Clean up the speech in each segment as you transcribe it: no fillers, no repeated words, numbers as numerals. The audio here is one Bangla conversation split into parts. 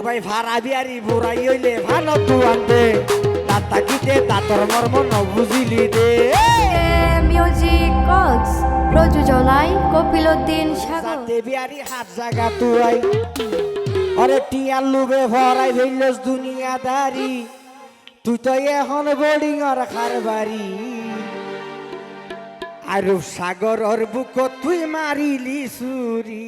অবাই ভাড়া বিয়ারি বুড়াই হইলে ভালো তুয়ান্তে তার তাকিতে তাতর মর্ম নবুঝিলি দে মিউজিক কক্স প্রযোজনায় কপিল উদ্দিন সাগর যাতে বিয়ারি হাত জাগা তুয়াই অরে টিয়ার লুবে ভরাই ধইলস দুনিয়াদারি তুই তো এখন বোর্ডিং আর খারবারি আর সাগর ওর বুক তুই মারিলি সুরি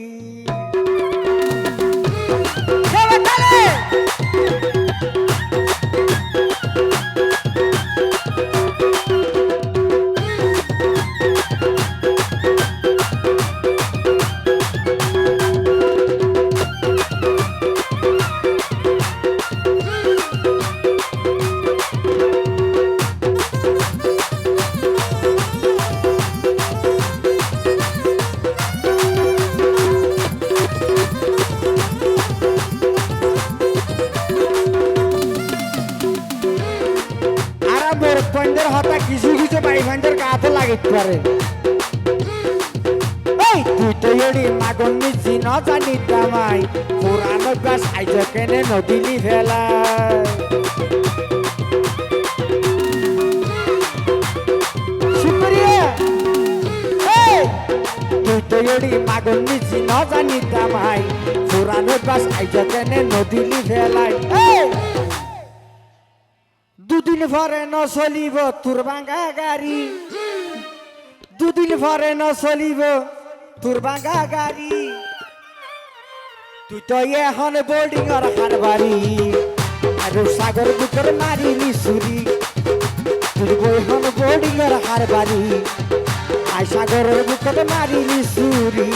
পয়েন্টের হতা কিছু কিছু বাইফান্ডের কাছে লাগিতে পারে এই তুই তো এড়ি মাগন মিছি ন জানি দামাই পুরানো গাছ আইজ কেনে নদীলি ফেলা সুপ্রিয়া এই তুই তো এড়ি মাগন মিছি ন জানি দামাই পুরানো গাছ আইজ কেনে নদীলি ফেলাই এই দুদিন পরে ন চলিব তোর ভাঙা গাড়ি দুদিন পরে ন চলিব তোর ভাঙা গাড়ি তুই তো এখন বোর্ডিং আর হারবারি আর সাগর বুকের মারিলি সুরি তুই এখন বোর্ডিং আর হারবারি আর সাগরের বুকের মারিলি সুরি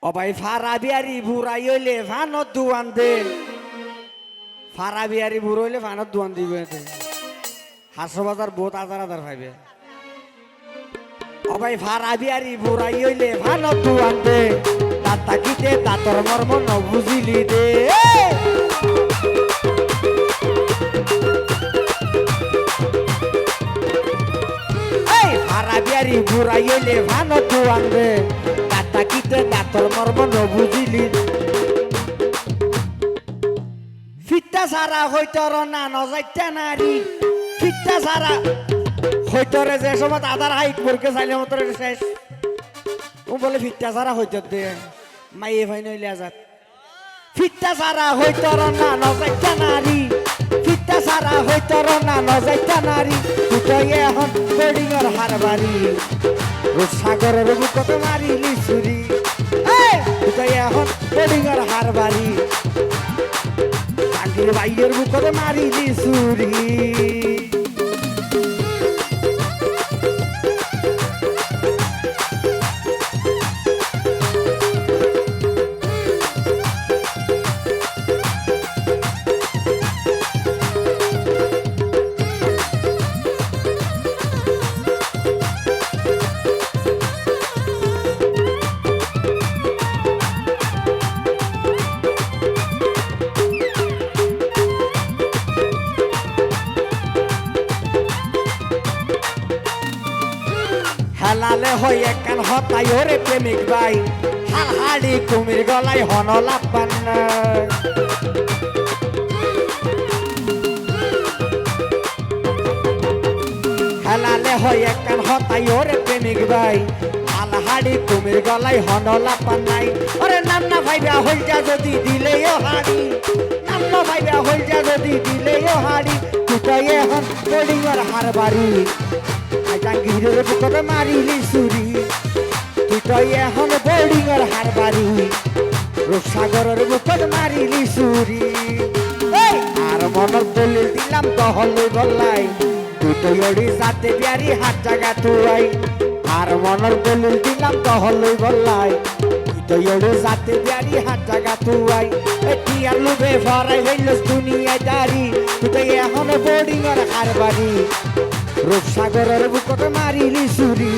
অবাই ফারা বিয়ারি বুড়াই হইলে ভানত দুয়ান দে ফারা বিয়ারি বুড়ো হইলে ভানত দুয়ান দিবে হাসো বাজার বহুত আদার আদার ভাইবে অবাই ফারা বিয়ারি বুড়াই হইলে ভানত দুয়ান দে তার তাকিতে তাতর মর্ম নবুঝিলি দে এই ফারা বিয়ারি বুড়াই হইলে ভানত দুয়ান দে তাকিতে দাঁতর মর্ম নবুঝিলি ফিটটা সারা হইতর না নজাইতা নারী ফিটটা সারা হইতরে যে সময় আধার হাইট পরকে চাইলে মতো শেষ ও বলে ফিটটা সারা হইতর দে মাইয়ে ভাই নইলে আজাদ ফিটটা সারা হইতর না নজাইতা নারী ফিটটা সারা হইতর না নজাইতা নারী তুই তো এখন বোর্ডিং আর হারবারি সাগরের বুকতে মারিলি ছুরি তুই এখন বোর্ডিং আর হারবারি টাঙ্গির বাইয়ের বুকতে মারিলি ছুরি হেলালে হয় একখান হতাই ওরে প্রেমিক ভাই হাল হাড়ি কুমির গলায় হন লাপান হেলালে হয় একখান হতাই ওরে প্রেমিক ভাই হাল হাড়ি কুমির গলায় হন লাপান নাই ওরে নাম না ভাইবা হইল যা যদি দিলেও হাড়ি নাম না ভাইবা হইল যা যদি দিলেও হাড়ি তুই তো এখন বোর্ডিং আর হারবারি জাঙ্গিরের বুকতে মারিলি ছুরি তুই তো এখন বোর্ডিং আর হারবারি রূপসাগরের বুকতে মারিলি ছুরি আর মনের দলিল দিলাম তহলে গল্লাই তুই তো ওড়ি যাতে বিয়ারি হাত জাগা তুই আর মনের দলিল দিলাম তহলে গল্লাই তুই তুই ওড়ে যাতে দাঁড়ি হাত জাগা তুই এটি আর লুবে ভরাই হইলস দুনিয়ায় দাঁড়ি তুই এখনো বোর্ডিং আর হার বাড়ি রূপসাগরের বুকট মারিলি সুরি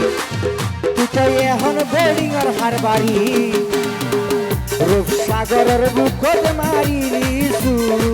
তুই এখন বোর্ডিং আর হার বাড়ি রূপসাগরের বুকট মারিলি সুরি